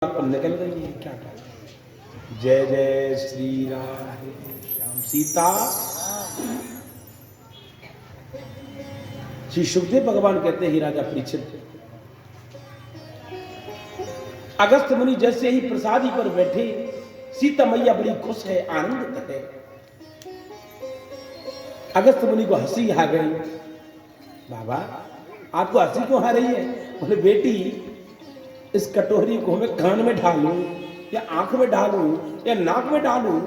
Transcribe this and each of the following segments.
आप निकल गई है क्या कर? जय जय श्री राम श्याम सीता। श्री सुखदेव भगवान कहते हैं राजा परीक्षित, अगस्त मुनि जैसे ही प्रसादी पर बैठे, सीता मैया बड़ी खुश है, आनंदित है। अगस्त मुनि को हंसी आ गई। बाबा आपको हंसी क्यों आ रही है? बोले बेटी, इस कटोरी को मैं कान में डालूं या आंख में डालूं या नाक में डालूं?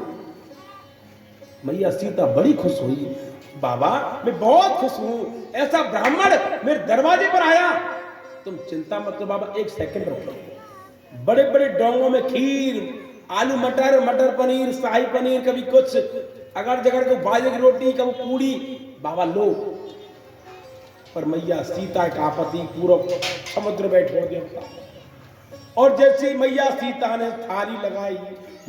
मैया सीता बड़ी खुश हुई। बाबा मैं बहुत खुश हूं, ऐसा ब्राह्मण मेरे दरवाजे पर आया। तुम चिंता मत करो बाबा, एक सेकंड रुको। बड़े बड़े डोंगों में खीर, आलू मटर, मटर पनीर, शाही पनीर, कभी कुछ अगर जगह को बाजरे की रोटी, कभी पूरी। बाबा लो। पर मैया सीता का पति पूरा समुद्र बैठो दिया। और जैसे मैया सीता ने थाली लगाई,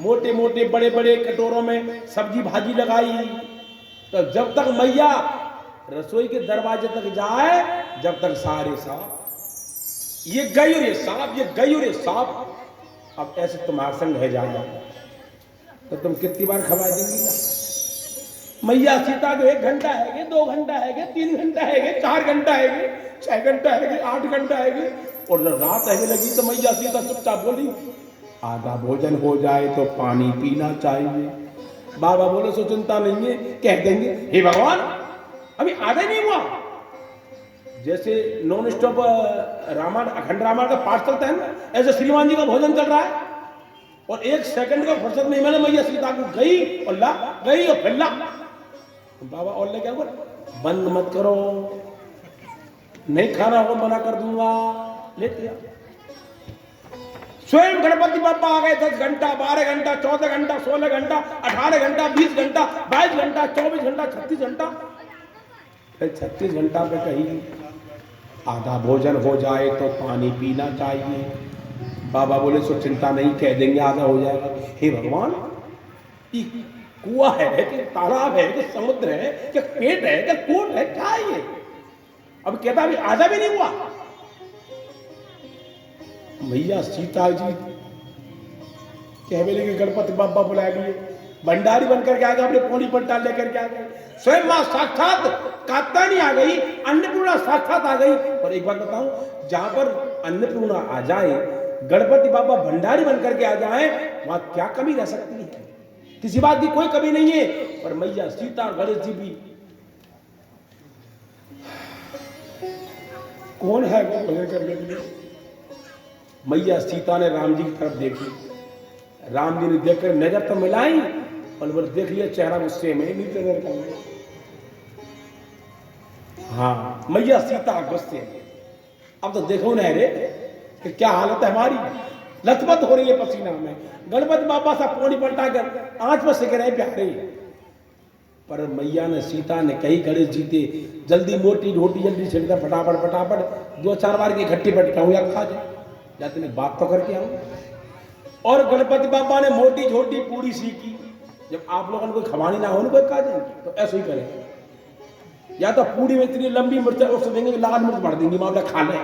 मोटे मोटे बड़े बड़े कटोरों में सब्जी भाजी लगाई, तो जब तक मैया रसोई के दरवाजे तक जाए, जब तक सारे सांप, ये गई और ये सांप, ये गई और ये सांप। अब ऐसे तुम्हारा संग है जाएगा तो तुम कितनी बार खवा देंगी ना? मैया सीता को 1 घंटा है, 2 घंटा है, 3 घंटा है, 4 घंटा है, 6 घंटा है, 8 घंटा है, और जब रात रहने लगी तो मैया सीता चुपचाप बोली, आधा भोजन हो जाए तो पानी पीना चाहिए। बाबा बोले सो चिंता नहीं है, कह देंगे हे भगवान अभी आधा नहीं हुआ। जैसे नॉन स्टॉप रामायण, अखंड रामायण का पाठ चलता है ना, ऐसे श्रीमान जी का भोजन चल रहा है और 1 सेकंड का फुर्सत नहीं मिला, मैया सीता को गई और ला, गई और फिर ला। बाबा और ले क्या बोला, बंद मत करो, नहीं खाना हो मना कर दूंगा, लेते स्वयं गणपति बापा आ गए। 10 घंटा, 12 घंटा, 14 घंटा, 16 घंटा, 18 घंटा, 20 घंटा, 22 घंटा, 24 घंटा, 36 घंटा। फिर 36 घंटा पे कही आधा भोजन हो जाए तो पानी पीना चाहिए। बाबा बोले सो चिंता नहीं, कह देंगे आधा हो जाएगा। हे भगवान, कुआं है कि तालाब है कि समुद्र है कि पेट है कि कोट है, क्या है ये? अब कहता अभी आधा भी नहीं हुआ। भैया सीता जी कहने लगे गणपति बाबा बुला लिए, भंडारी बनकर के आ गए, अपने पोनी पट्टा लेकर के आ गए। स्वयं मां साक्षात कात्यायनी आ गई, अन्नपूर्णा साक्षात आ गई। और एक बात बताऊं, जहां पर अन्नपूर्णा आ जाए, गणपति बाबा भंडारी बनकर के आ जाए, वहां क्या कमी रह सकती है? किसी बात की कोई कमी नहीं है। पर मैया सीता और गणेश जी भी, कौन है वो भजन करने के लिए? मैया सीता ने राम जी की तरफ देखी, राम जी ने देखकर नजर तो मिलाई और वो देख लिया चेहरा गुस्से में, नीचे नजर कर लिया। हाँ, मैया सीता गुस्से में। अब तो देखो ना रे कि क्या हालत है हमारी, लथपथ हो रही है पसीना में। गणपति बाबा सा पोनी पलटा कर आंच में सिक रहे प्यारे। पर मैया ने, सीता ने कही गणेश जी थे जल्दी मोटी रोटी जल्दी छिड़का, फटाफट फटाफट 2-4 बार की इकट्ठी पटकाऊं या खा जाए, जाते मैं बात तो करके आऊं। और गणपति बाबा ने मोटी छोटी पूरी सीखी। जब आप लोगों को खवानी ना हो ना कोई काज, तो ऐसे ही करें, या तो पूरी में इतनी लंबी मिर्च उससे देंगे, लाल मिर्च बढ़ देंगी, मामला खा ले।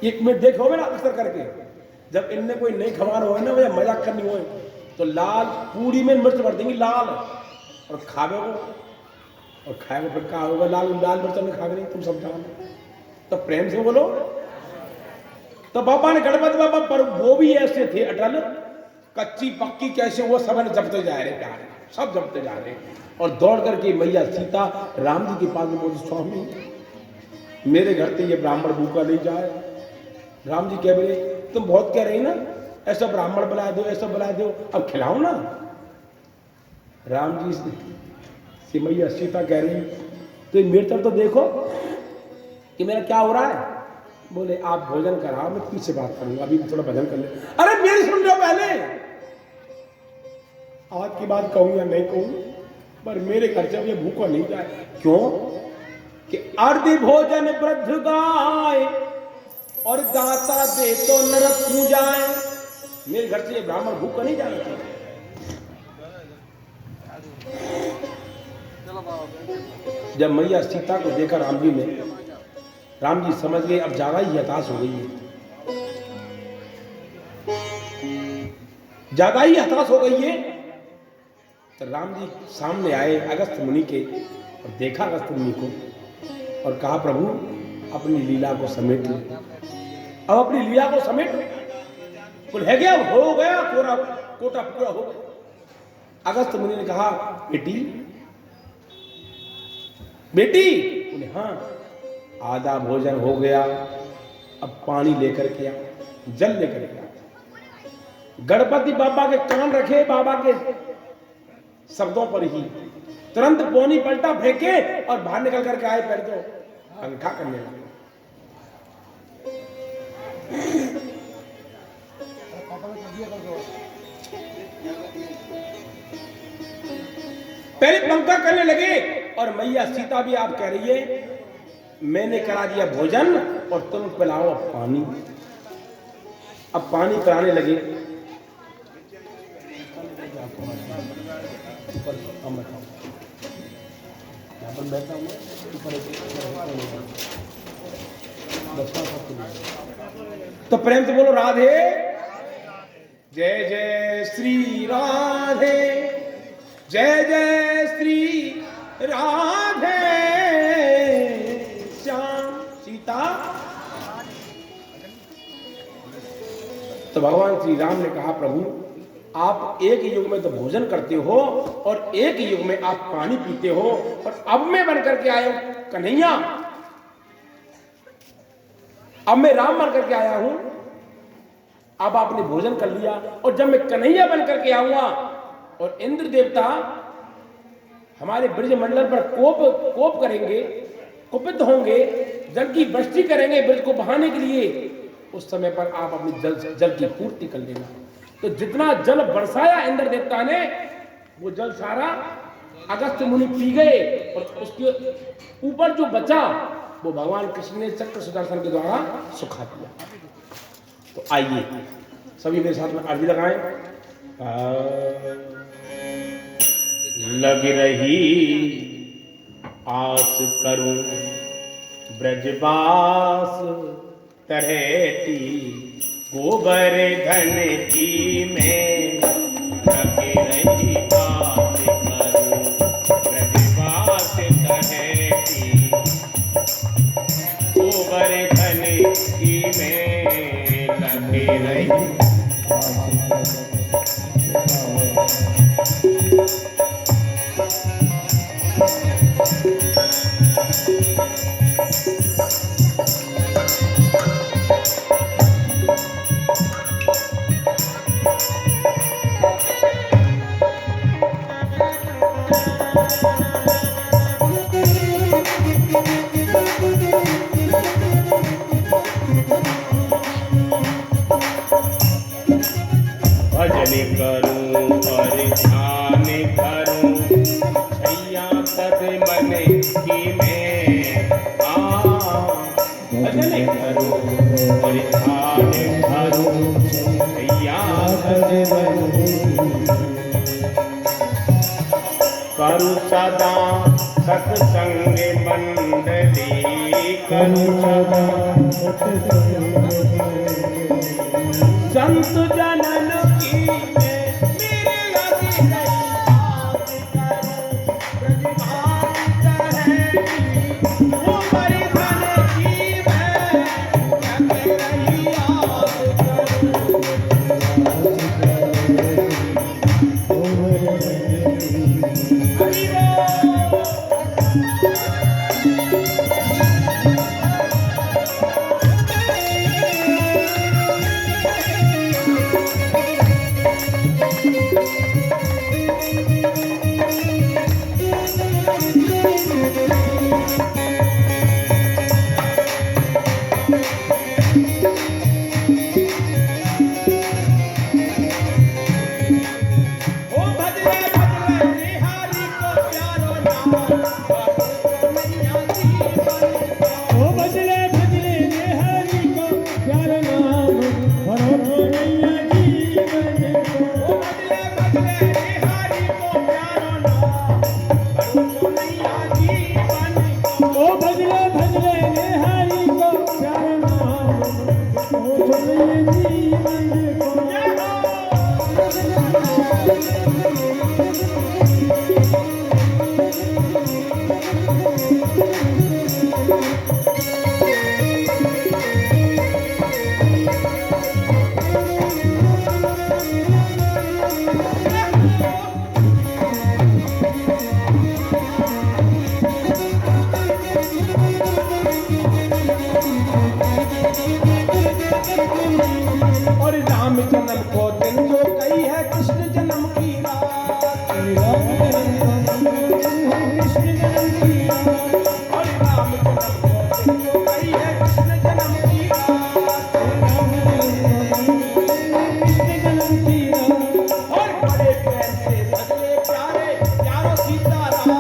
एक में देखो ना अक्सर करके, जब इनने कोई नहीं खवाना हो ना, मुझे मजाक करनी हो तो लाल पूरी में मिर्च भर देंगी लाल, और खावे को और खाएगा फिर क्या होगा, लाल लाल मिर्च में खा नहीं, तुम सब जानो। तो प्रेम से बोलो। तो बाबा ने, गणपति बाबा पर वो भी ऐसे थे अटल, कच्ची पक्की कैसे वो सब जपते जा रहे, प्यारे सब जपते जा रहे। और दौड़ करके मैया सीता राम जी के पास में बोली, स्वामी मेरे घर से ये ब्राह्मण भूखा नहीं जाए। राम जी कह बोले, तुम बहुत कह रही ना, ऐसा ब्राह्मण बुला दो, ऐसा बुला दो, अब खिलाओ ना। राम जी से मैया सीता कह रही, तो मेरी तरफ तो देखो कि मेरा क्या हो रहा है। बोले आप भोजन कराओ, मैं पीछे बात करूंगा, अभी थोड़ा भजन कर ले। अरे मेरी सुन लो पहले, आज की बात कहूं या नहीं कहूं, पर मेरे घर से ये भूखा नहीं जाए। क्यों? कि अर्ध भोजन वृद्ध गाय और दाता दे तो नरक क्यों जाए। मेरे घर से ये ब्राह्मण भूखा नहीं जाना चाहिए। जब मैया सीता को देखा राम जी ने, राम जी समझ गए अब ज्यादा ही हताश हो गई है। ज्यादा ही हताश हो गई है। तो राम जी सामने आए अगस्त्य मुनि के और देखा अगस्त्य मुनि को और कहा, प्रभु अपनी लीला को समेट लो, अब अपनी लीला को समेट लो। बोल है गया, हो गया, कोटा पूरा हो गया। अगस्त्य मुनि ने कहा, बेटी बेटी, बोले हाँ, आधा भोजन हो गया, अब पानी लेकर के आ, जल लेकर के आ। गणपति बाबा के कान रखे बाबा के शब्दों पर ही, तुरंत पोनी पलटा फेंके और बाहर निकल करके आए, पैर को अंगठा करने लगे। पहले पंखा करने लगे और मैया सीता भी आप कह रही है, मैंने करा दिया भोजन और तुम पिलाओ अब पानी। अब पानी पिलाने लगे। तो प्रेम से बोलो राधे, जय जय श्री राधे, जय जय श्री राधे श्याम सीता। तो भगवान श्री राम ने कहा, प्रभु आप एक युग में तो भोजन करते हो और एक युग में आप पानी पीते हो, और अब मैं बन करके आया हूं कन्हैया, अब मैं राम बन करके आया हूं, अब आपने भोजन कर लिया, और जब मैं कन्हैया बन करके आऊंगा और इंद्र देवता हमारे ब्रज मंडल पर कोप करेंगे, कुपित होंगे, जल की वृष्टि करेंगे ब्रज को बहाने के लिए, उस समय पर आप अपनी जल की पूर्ति कर लेना। तो जितना जल बरसाया इंद्र देवता ने, वो जल सारा अगस्त्य मुनि पी गए, और उसके ऊपर जो बचा वो भगवान कृष्ण ने चक्र सुदर्शन के द्वारा सुखा दिया। तो आइए सभी मेरे साथ में अर्जी लगाएं। लग रही आस करूं ब्रजवास तरहेटी, गोबर धन की में लगे रही आस करूं ब्रजवास तरहेटी, गोबर धन की में लगे रही। भजन करूं और ध्यान करूं, छैया तब मन की में भजन करूं और ध्यान करूं, छैया तब मन करूं सदा सत्संग मंडली, करूं सदा संत जनन की में मेरे लगी रही आस करूं ब्रजवास तरहेटी, गोबर धन की में लगी रही आस करूं। भजले राम जन्म को दिन जो कही है कृष्ण जन्म की रात, हरे राम जन्म को दिन है कृष्ण जन्म की रात, हरे राम जन्म को दिन जो कही है कृष्ण जन्म की रात, कृष्ण जन्म की रात, और बड़े प्रेम से भजले प्यारे प्यारो सीताराम,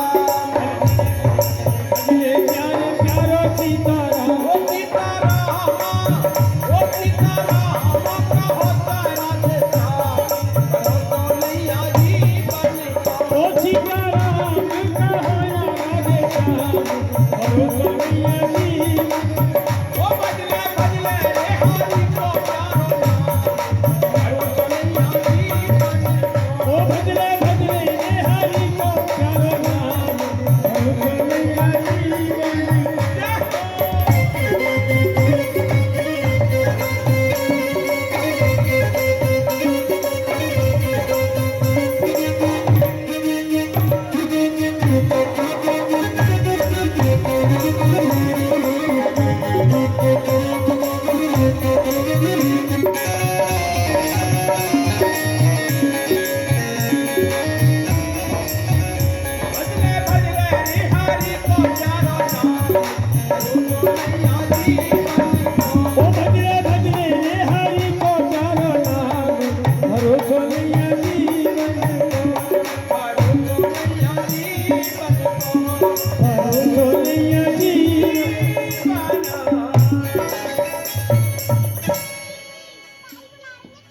भजले प्यारे प्यारो सीताराम, ओ सीताराम, ओ सीताराम का होता है राधे श्याम, करो तो नैया जी बने ओ सीताराम का होया राधे श्याम, करो तो मैया जी, ओ भजले भजले रे हरि को प्यारो नाम, करो तो नैया जी बने ओ भजले भजले रे हरि को प्यारो नाम, करो तो मैया जी बने। भजले भजले रे हरि को प्यारो नाम, करो तो नैया जी बने ओ भजले भजले रे हरि को प्यारो नाम, करो तो मैया जी बने। करो तो नैया जी बने करो तो मैया जी,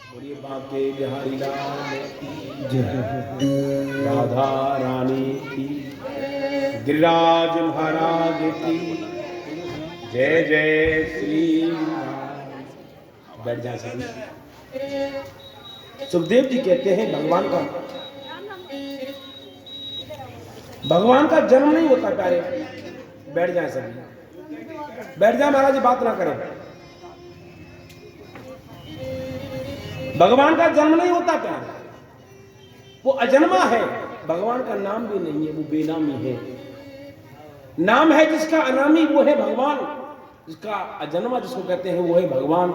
बोलिए बांके बिहारी लाल की, जय राधा रानी की, गिरिराज महाराज की जय जय श्री राम। बैठ जा सभी। सुखदेव जी कहते हैं भगवान का जन्म नहीं होता प्यारे। बैठ जाए सभी, बैठ जाए महाराज, बात ना करें। भगवान का जन्म नहीं होता प्यारे, वो अजन्मा है। भगवान का नाम भी नहीं है, वो बेनामी है। नाम है जिसका अनामी वो है भगवान, जिसका अजन्मा जिसको कहते हैं वो है भगवान।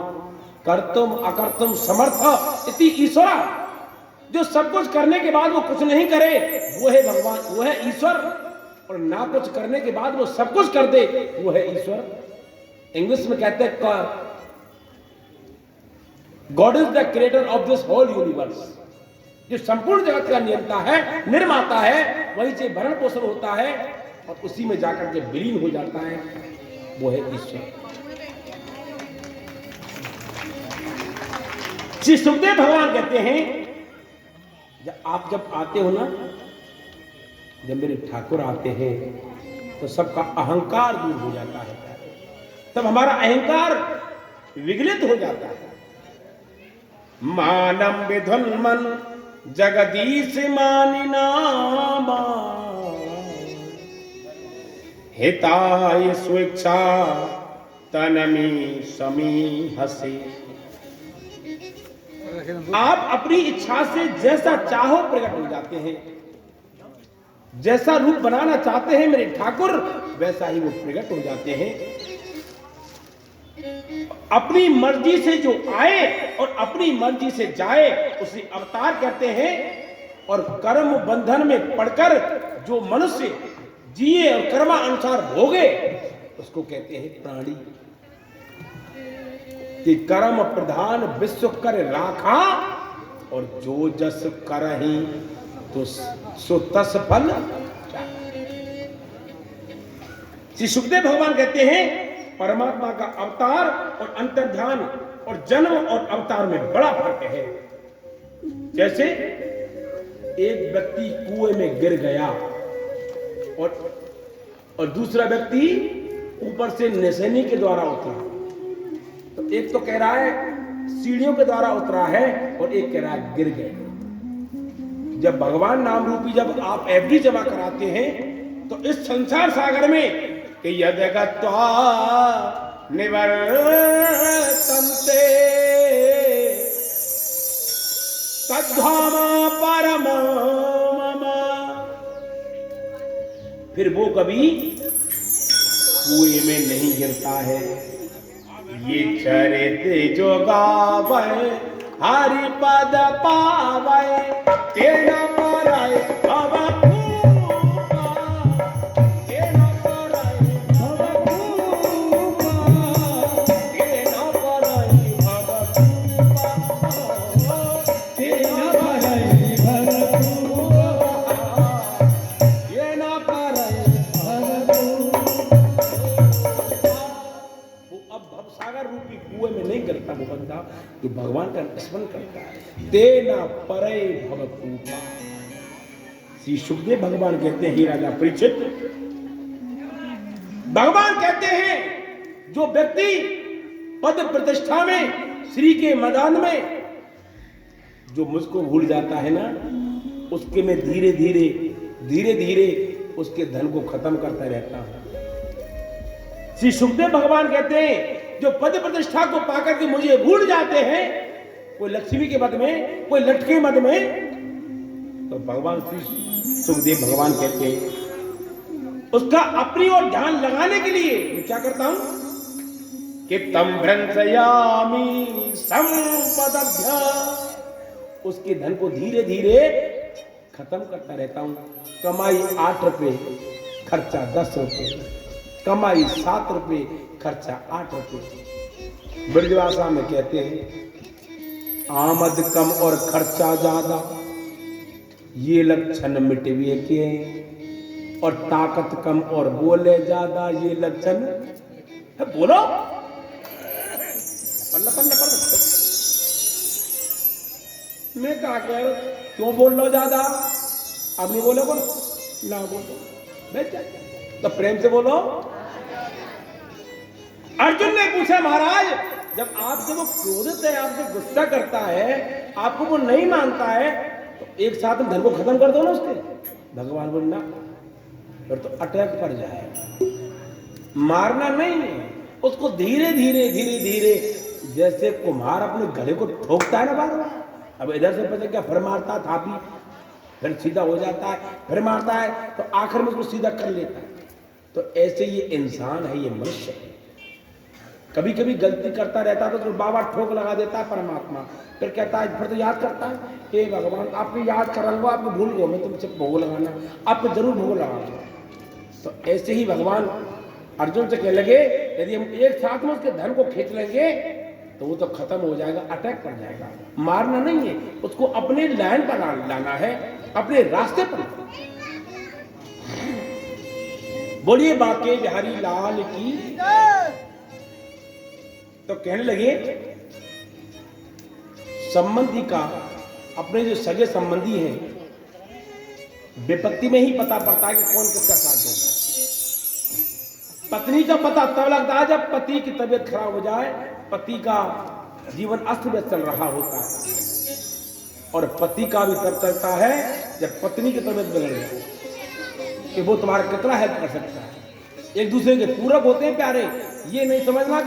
कर्तुम अकर्तुम समर्थ इति ईश्वरा, जो सब कुछ करने के बाद वो कुछ नहीं करे वो है भगवान, वो है ईश्वर। और ना कुछ करने के बाद वो सब कुछ कर दे वो है ईश्वर। इंग्लिश में कहते हैं God is the creator of this whole universe. जो संपूर्ण जगत का नियंता है, निर्माता है, वही से भरण पोषण होता है और उसी में जाकर के विलीन हो जाता है, वो है ईश्वर। श्री सुखदेव भगवान कहते हैं आप जब आते हो ना, जब मेरे ठाकुर आते हैं तो सबका अहंकार दूर हो जाता है, तब हमारा अहंकार विगलित हो जाता है। मानम विधुन्मन जगदीश मानिना हिताय स्वेच्छा तनमी समी हसे। आप अपनी इच्छा से जैसा चाहो प्रकट हो जाते हैं, जैसा रूप बनाना चाहते हैं मेरे ठाकुर वैसा ही वो प्रकट हो जाते हैं। अपनी मर्जी से जो आए और अपनी मर्जी से जाए उसे अवतार कहते हैं। और कर्म बंधन में पड़कर जो मनुष्य जिए और कर्मानुसार भोगे उसको कहते हैं प्राणी। कि कर्म प्रधान विश्व कर राखा और जो जस करहि तो सो तस फल। श्री सुखदेव भगवान कहते हैं परमात्मा का अवतार और अंतर्ध्यान और जन्म और अवतार में बड़ा फर्क है। जैसे एक व्यक्ति कुएं में गिर गया और दूसरा व्यक्ति ऊपर से निशानी के द्वारा उतरा, तो एक तो कह रहा है सीढ़ियों के द्वारा उतरा है और एक कह रहा है गिर गए। जब भगवान नाम रूपी जब आप एफडी जमा कराते हैं तो इस संसार सागर में कि यदगत्वा निवर्तन्ते तद्धामा परम मम, फिर वो कभी कुएं में नहीं गिरता है। ये चरित जो गावे हरि पद पावे तेना पराय भव भूपा तेना पराय भव भूपा तेना पराय भव भूपा तेना पराय भव भूपा तेना पराय भव भूपा। वो अब भवसागर रूपी कुएं में नहीं गिरता वो बंदा जो भगवान का स्मरण करता है। तेना परे भवपूपा। श्री सुखदेव भगवान कहते हैं, हे राजा परीक्षित, भगवान कहते हैं जो व्यक्ति पद प्रतिष्ठा में श्री के मैदान में जो मुझको भूल जाता है ना, उसके में धीरे धीरे उसके धन को खत्म करता रहता हूं। श्री सुखदेव भगवान कहते हैं जो पद प्रतिष्ठा को पाकर के मुझे भूल जाते हैं, कोई लक्ष्मी के मद में, कोई लट के मद में, तो भगवान श्री सुखदेव भगवान कहते हैं उसका अपनी ओर ध्यान लगाने के लिए मैं क्या करता हूं कि तम भ्रंशयामि संपदभ्य, उसके धन को धीरे धीरे खत्म करता रहता हूं। कमाई 8 रुपए, खर्चा 10 रुपए, कमाई 7 रुपए, खर्चा 8 रुपए। ब्रजभाषा में कहते हैं आमद कम और खर्चा ज्यादा, ये लक्षण मिटवे के, और ताकत कम और बोले ज्यादा, ये लक्षण बोलो पल्ला पल्ला पल्ला। मैं कहा कह क्यों बोल लो ज्यादा, अब नहीं बोलो बोलो ना बोलो बैठ जाए तो प्रेम से बोलो। अर्जुन ने पूछा महाराज जब आपसे वो क्रोधित है, आपसे गुस्सा करता है, आपको वो नहीं मानता है, तो एक साथ में धन को खत्म कर दो ना उसके। भगवान बोलना फिर तो अटैक पड़ जाएगा, मारना नहीं है उसको, धीरे धीरे जैसे कुम्हार अपने गले को ठोकता है ना बार बार, अब इधर से पता क्या फिर मारता था भी, फिर सीधा हो जाता है, फिर मारता है, तो आखिर में उसको सीधा कर लेता है। तो ऐसे ये इंसान है, ये मनुष्य है, कभी कभी गलती करता रहता है तो बाबा ठोक लगा देता है परमात्मा, फिर कहता है, फिर तो याद करता है हे भगवान आपको याद करूंगा, आपको भूल गो, मैं तुमसे भोग लगाना, आपको जरूर भोग लगाऊंगा। तो ऐसे ही भगवान अर्जुन से कहने लगे यदि हम एक साथ में उसके धन को खींच लेंगे तो वो तो खत्म हो जाएगा, अटैक पड़ जाएगा। मारना नहीं है उसको, अपने लाइन पर लाना है, अपने रास्ते पर। बोलिए बाके बिहारी लाल की। तो कहने लगे संबंधी का, अपने जो सगे संबंधी हैं, विपत्ति में ही पता पड़ता है कि कौन किसका साथ देगा। पत्नी का पता तब लगता है जब पति की तबीयत खराब हो जाए, पति का जीवन अस्त व्यस्त चल रहा होता है, और पति का भी तब चलता है जब पत्नी की तबीयत बिगड़ जाए कि वो तुम्हारा कितना हेल्प कर सकता है। एक दूसरे के पूरक होते हैं प्यारे, ये नहीं समझना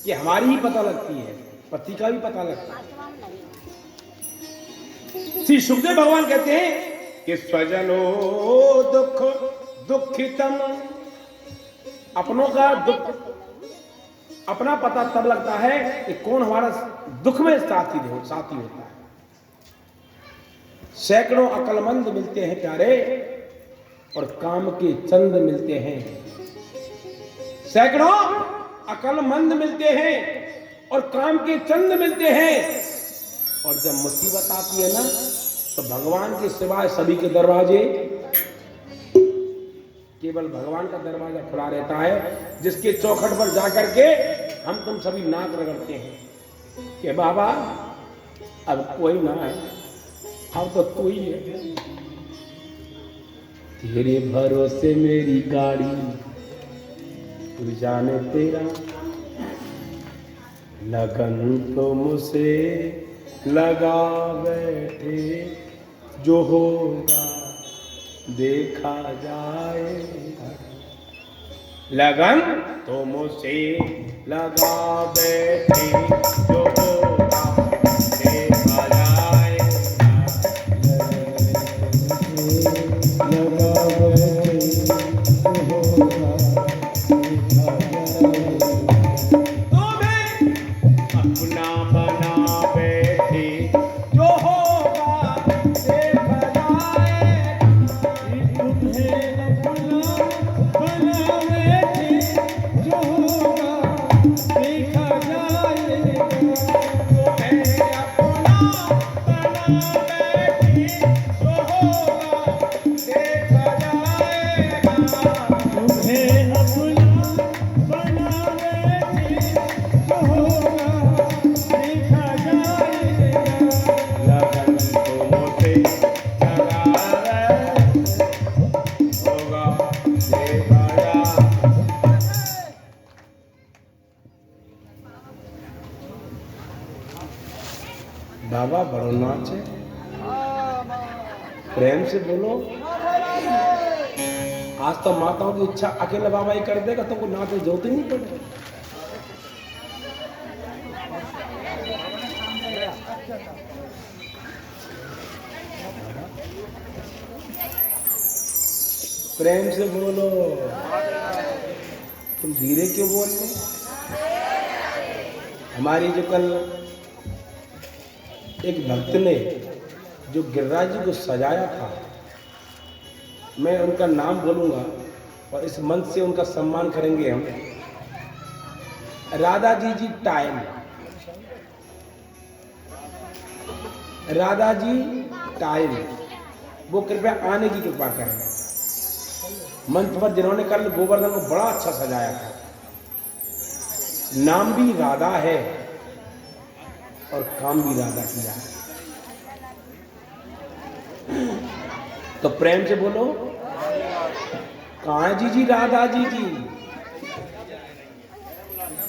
कि हमारी ही पता लगती है, पति का भी पता लगता है। श्री सुखदेव भगवान कहते हैं कि स्वजनो दुख दुखितम, अपनों का दुख अपना पता तब लगता है कि कौन हमारा दुख में साथी होता है। सैकड़ों अक्लमंद मिलते हैं प्यारे और काम के चंद मिलते हैं। सैकड़ों अक्लमंद मिलते हैं और काम के चंद मिलते हैं, और जब मुसीबत आती है ना तो भगवान के सिवाय सभी के दरवाजे, केवल भगवान का दरवाजा खुला रहता है, जिसके चौखट पर जाकर के हम तुम सभी नाक रगड़ते हैं कि बाबा अब कोई ना है, अब तो तू ही है, तेरे भरोसे मेरी गाड़ी, तू जाने तेरा लगन तो मुझसे लगा बैठे, जो होगा देखा जाएगा। लगन तो मुझसे लगा बैठे, जो होगा देखा जाएगा। लगा बैठे, जो होगा देखा जाएगा। तो मैं अपना बाबा बड़ो नाच है, प्रेम से बोलो। आज तो माताओं की इच्छा अकेला बाबा ही कर देगा, तुमको नाच जोत ही नहीं पड़ेगा। प्रेम से बोलो। तुम धीरे क्यों बोल रहे? हमारी जो कल एक भक्त ने जो गिरिराज जी को सजाया था, मैं उनका नाम बोलूंगा और इस मंच से उनका सम्मान करेंगे हम। राधा जी टाइम, राधा जी टाइम, वो कृपया आने की कृपा करें। मंच पर जिन्होंने कल गोवर्धन को बड़ा अच्छा सजाया था, नाम भी राधा है और काम भी राधा किया है। तो प्रेम से बोलो, कहाँ है जी राधा जी?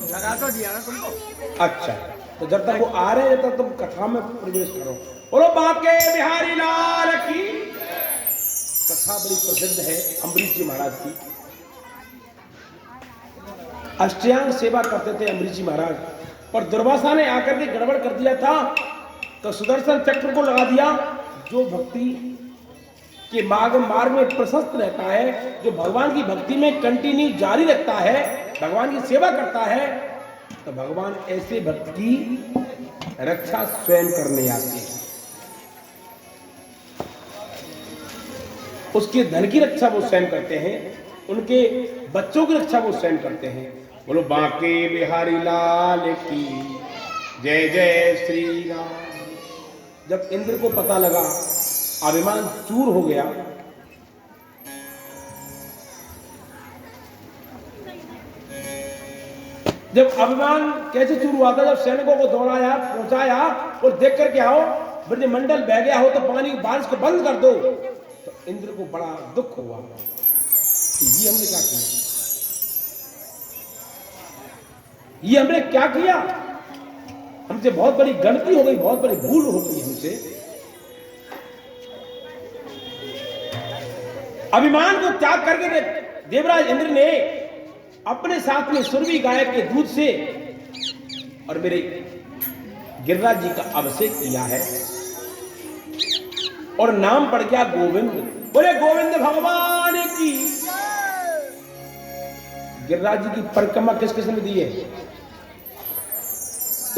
लगा तो दिया ना तुमको। अच्छा, तो जब तक वो आ रहे हैं तब तुम कथा में प्रवेश करो। बोलो बांके बिहारी लाल की। कथा बड़ी प्रसिद्ध है अम्बरीश जी महाराज की। अष्टांग सेवा करते थे अम्बरीश जी महाराज, और दुर्वासा ने आकर के गड़बड़ कर दिया था, तो सुदर्शन चक्र को लगा दिया। जो भक्ति के मार्ग में प्रशस्त रहता है, जो भगवान की भक्ति में कंटिन्यू जारी रखता है, भगवान की सेवा करता है, तो भगवान ऐसे भक्त की रक्षा स्वयं करने आते हैं। उसके धन की रक्षा वो स्वयं करते हैं, उनके बच्चों की रक्षा वो स्वयं करते हैं। बोलो बांके बिहारी लाल की जय जय श्री राम। जब इंद्र को पता लगा, अभिमान चूर हो गया, जब अभिमान कैसे चूर हुआ था? जब सैनिकों को दौड़ाया, पहुंचाया और देख करके आओ ब्रजमंडल बह गया हो तो पानी बारिश को बंद कर दो, तो इंद्र को बड़ा दुख हुआ कि ये हमने क्या किया, ये हमने क्या किया, हमसे बहुत बड़ी गलती हो गई, बहुत बड़ी भूल हो गई हमसे। अभिमान को त्याग करके देवराज इंद्र ने अपने साथ में सुरभि गाय के दूध से और मेरे गिरिराज जी का अभिषेक किया है, और नाम पड़ गया गोविंद। बोले गोविंद भगवान की। गिरिराज जी की परिक्रमा किस किसने दी है?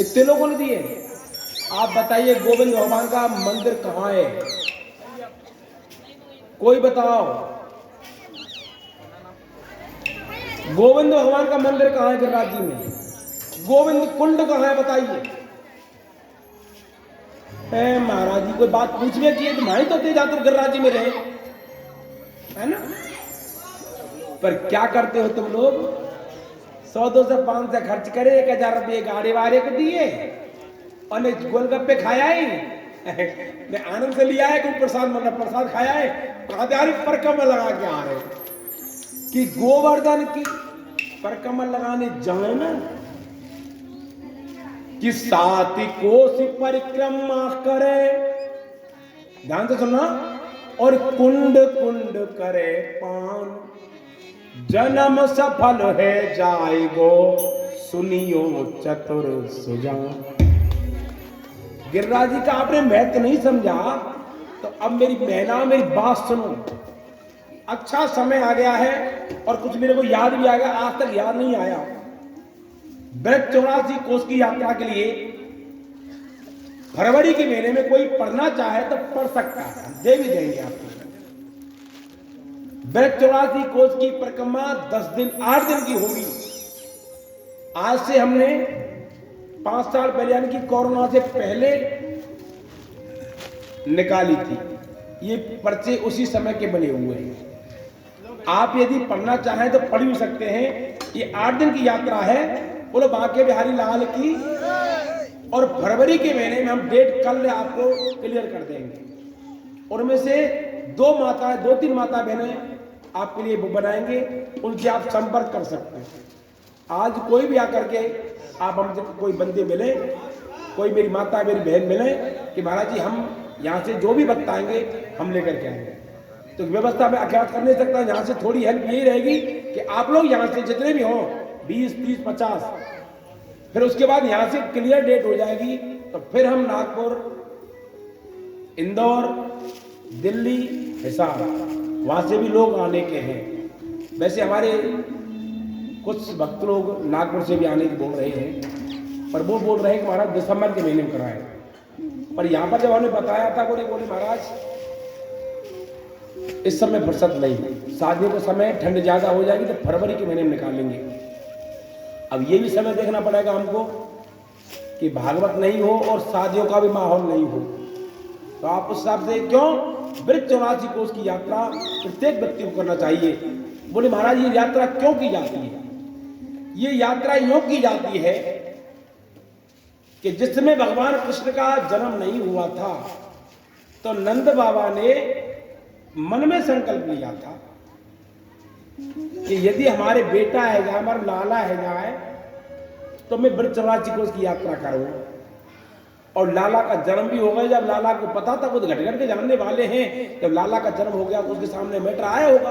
इतने लोगों ने दी है। आप बताइए गोविंद भगवान का मंदिर कहां है? कोई बताओ, गोविंद भगवान का मंदिर कहां है गिरिराज जी में? गोविंद कुंड कहां है बताइए? महाराज जी कोई बात पूछने की है तो माही तो दे जाते गिरिराज जी में रहे, है ना? पर क्या करते हो तुम लोग? 100, 200, 500 खर्च करे, 1000 रुपये गाड़ी वाले को दिए और ने गोलगप्पे खाया ही ने आनंद से लिया है, कोई प्रसाद मतलब प्रसाद खाया है, कांधारी परिक्रमा लगा के आ रहे कि गोवर्धन की परिक्रमा लगाने जाए ना कि 7 कोस परिक्रमा करे, ध्यान से सुनना, और कुंड कुंड करे पान, जन्म सफल है जाएगो सुनियो चतुर सुजान। गिरिराज जी का आपने महत्व नहीं समझा, तो अब मेरी बहना मेरी बात सुनो। अच्छा समय आ गया है और कुछ मेरे को याद भी आ गया, आज तक याद नहीं आया। ब्रज 84 कोस की यात्रा के लिए फरवरी के महीने में कोई पढ़ना चाहे तो पढ़ सकता है, दे भी देंगे आपको। ब्रज 84 कोस की परिक्रमा 10 दिन 8 दिन की होगी। आज से हमने 5 साल पहले यानी कि कोरोना से पहले निकाली थी। ये पर्चे उसी समय के बने हुए हैं। आप यदि पढ़ना चाहें तो पढ़ भी सकते हैं। ये 8 दिन की यात्रा है। बोलो बांके बिहारी लाल की। और फरवरी के महीने में हम डेट कल आपको क्लियर कर देंगे। उनमें से 2-3 माता बहनें आपके लिए बुक बनाएंगे, उनसे आप संपर्क कर सकते हैं। आज कोई भी आकर के आप हमसे कोई बंदे मिले, कोई मेरी माता मेरी बहन मिले कि महाराज जी हम यहाँ से जो भी वक्त आएंगे हम लेकर के आएंगे, तो व्यवस्था में अज्ञात कर नहीं सकता। यहाँ से थोड़ी हेल्प यही रहेगी कि आप लोग यहाँ से जितने भी हों 20, 30, 50, फिर उसके बाद यहाँ से क्लियर डेट हो जाएगी तो फिर हम नागपुर, इंदौर, दिल्ली, हिसार, वहाँ से भी लोग आने के हैं। वैसे हमारे कुछ भक्त लोग नागपुर से भी आने की बोल रहे हैं, पर वो बोल रहे हैं कि महाराज दिसंबर के महीने में कराएं। पर यहाँ पर जब हमने बताया था बोले महाराज इस समय फुर्सत नहीं, शादियों का समय ठंड ज्यादा हो जाएगी तो फरवरी के महीने में निकालेंगे। अब ये भी समय देखना पड़ेगा हमको कि भागवत नहीं हो और शादियों का भी माहौल नहीं हो, तो आप उस हिसाब से क्यों वृक्ष 84 कोष की यात्रा प्रत्येक व्यक्ति को करना चाहिए। बोले महाराज ये यात्रा क्यों की जाती है? ये यात्रा यूं की जाती है कि जिसमें भगवान कृष्ण का जन्म नहीं हुआ था तो नंद बाबा ने मन में संकल्प लिया था कि यदि हमारे बेटा है या हमारा लाला है जाए तो मैं वृक्ष 84 कोष की यात्रा करूं। और लाला का जन्म भी हो गया। जब लाला को पता था, वो घट घट के जानने वाले हैं, जब लाला का जन्म हो गया तो उसके सामने मैटर आया होगा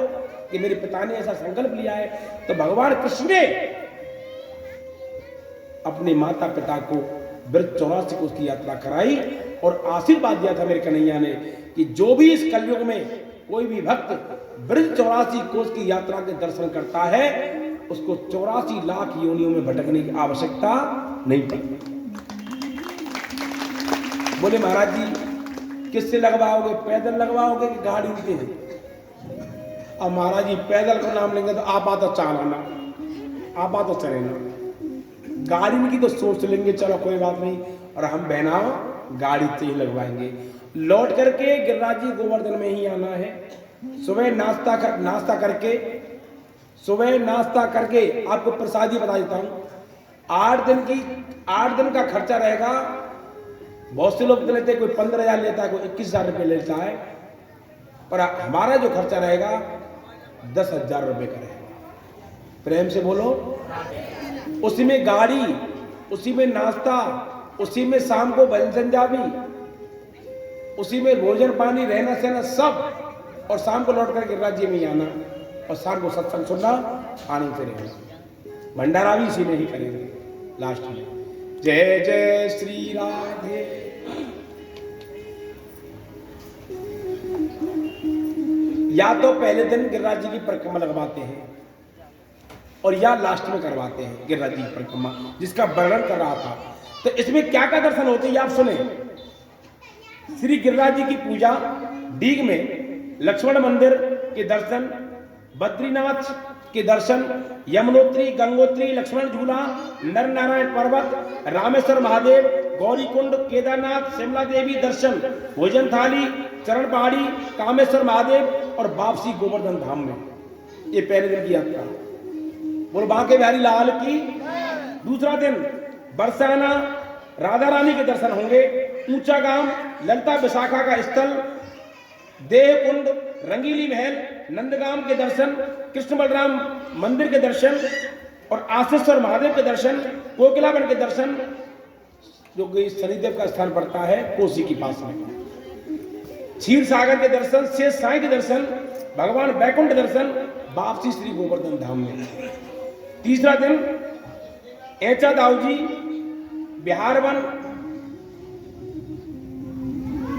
कि मेरे पिता ने ऐसा संकल्प लिया है। तो भगवान कृष्ण ने अपने माता पिता को वृक्ष 84 कोष की यात्रा कराई और आशीर्वाद दिया था मेरे कन्हैया ने कि जो भी इस कलयुग में कोई भी भक्त वृक्ष 84 कोष की यात्रा के दर्शन करता है उसको 84 लाख योनियों में भटकने की आवश्यकता नहीं पड़ती। बोले महाराज जी किससे लगवाओगे, पैदल लगवाओगे कि गाड़ी से? अब महाराज जी पैदल का नाम लेंगे तो आप आता चालाना, आप आता चलेना, गाड़ी की तो सोच लेंगे चलो कोई बात नहीं, और हम बहना गाड़ी से ही लगवाएंगे। लौट करके गिरिराज जी गोवर्धन में ही आना है। सुबह नाश्ता करके आपको प्रसादी बता देता हूँ। 8 दिन का खर्चा रहेगा। बहुत से लोग लेते हैं, कोई 15,000 लेता है, कोई 21,000 रुपये लेता है, पर हमारा जो खर्चा रहेगा 10,000 रुपये का रहेगा। प्रेम से बोलो। उसी में गाड़ी, उसी में नाश्ता, उसी में शाम को भजन संजाबी, उसी में भोजन पानी रहना सहना सब, और शाम को लौट कर गिरिराज जी में ही आना और शाम को सत्संग सुनना, आनंद से रहना। भंडारा भी इसी में ही करेंगे लास्ट में। जय जय श्री राधे। या तो पहले दिन गिरिराज जी की परिक्रमा लगवाते हैं और या लास्ट में करवाते हैं गिरिराज जी की परिक्रमा, जिसका वर्णन कर रहा था। तो इसमें क्या क्या दर्शन होते हैं आप सुने। श्री गिरिराज जी की पूजा, डीग में लक्ष्मण मंदिर के दर्शन, बद्रीनाथ के दर्शन, यमुनोत्री, गंगोत्री, लक्ष्मण झूला, नर नारायण पर्वत, रामेश्वर महादेव, गौरी कुंड, केदारनाथ, शिमला देवी दर्शन, भोजन थाली, चरण पहाड़ी, कामेश्वर महादेव और वापसी गोवर्धन धाम में। ये पहले दिन की यात्रा। बोलो बांके बिहारी लाल की। दूसरा दिन बरसाना, राधा रानी के दर्शन होंगे। ऊंचा गांव, ललिता विशाखा का स्थल, देव कुंड, रंगीली महल, नंदगाम के दर्शन, कृष्ण बलराम मंदिर के दर्शन और आशीश्वर महादेव के दर्शन, कोकिलावन के दर्शन जो कि शनिदेव का स्थान पड़ता है कोसी के पास में, क्षीर सागर के दर्शन, शेष साई के दर्शन, भगवान बैकुंठ दर्शन, वापसी श्री गोवर्धन धाम में। तीसरा दिन ऐचा दाऊजी, बिहारवन,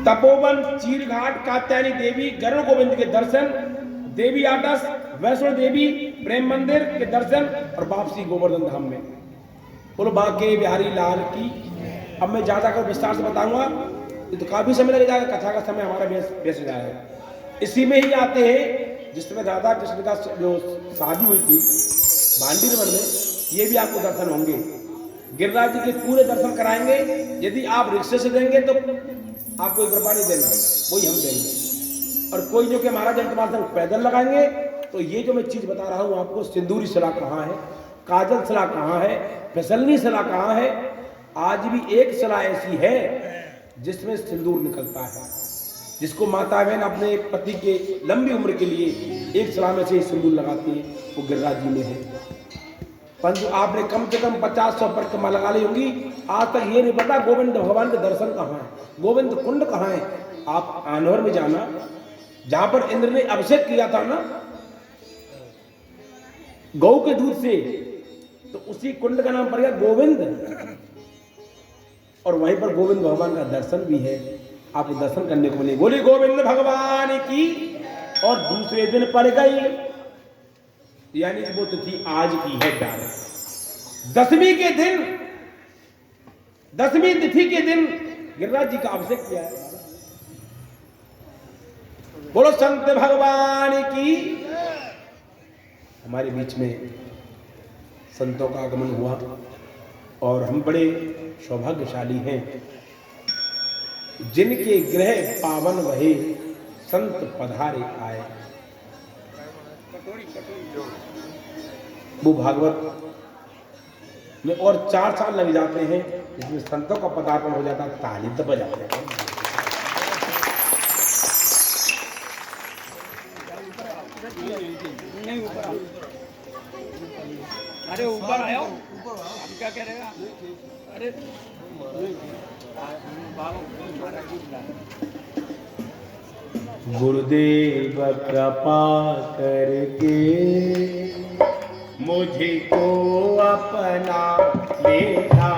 तपोवन, चीरघाट, कात्यायनी देवी, गरुड़ गोविंद के दर्शन, देवी आटस, वैष्णो देवी, प्रेम मंदिर के दर्शन और वापसी गोवर्धन धाम में। बोलो बांके बिहारी लाल की। अब मैं ज्यादा कर विस्तार से बताऊंगा, ये तो काफी समय लग जाएगा, कथा का समय हमारा व्यस्त हो जाएगा। इसी में ही आते हैं जिसमें राधा कृष्ण का जो शादी हुई थी भांडीरवन में, ये भी आपको दर्शन होंगे। गिरिराज जी के पूरे दर्शन कराएंगे। यदि आप रिक्शे से देंगे तो आपको 1 रुपया नहीं देना, वही हम देंगे। और कोई जो कि महाराज अंतमार्सन पैदल लगाएंगे तो ये जो मैं चीज बता रहा हूँ आपको, सिंदूरी शिला कहाँ है, काजल शिला कहाँ है, फिसलनी शिला कहाँ है। आज भी एक शिला ऐसी है जिसमें सिंदूर निकलता है, जिसको माता बहन अपने पति के लंबी उम्र के लिए एक शिला में से सिंदूर लगाती है, वो गिरिराज जी में है। परंतु आपने कम से कम 50-100 परिक्रमा लगा ली होंगी, आज तक ये नहीं पता गोविंद भगवान के दर्शन कहाँ है, गोविंद कुंड कहाँ है। आप आनवर में जाना, जहां पर इंद्र ने अभिषेक किया था ना गौ के दूध से, तो उसी कुंड का नाम पड़ गया गोविंद, और वहीं पर गोविंद भगवान का दर्शन भी है, आपको दर्शन करने को मिले। बोले गोविंद भगवान की। और दूसरे दिन पड़ गई, यानी वो तिथि आज की है डायरेक्ट। दसवीं के दिन, 10वीं तिथि के दिन गिरिराज जी का अभिषेक किया है। बोलो संत भगवान की। हमारे बीच में संतों का आगमन हुआ और हम बड़े सौभाग्यशाली हैं जिनके गृह पावन वहे संत पधारे आए। वो भागवत में और 4 साल लग जाते हैं, जिसमें संतों का पदार्पण हो जाता है, ताली दब जाते हैं। अरे ऊपर आयो, हम क्या कह रहे हैं? अरे गुरुदेव कृपा करके मुझको अपना लेना।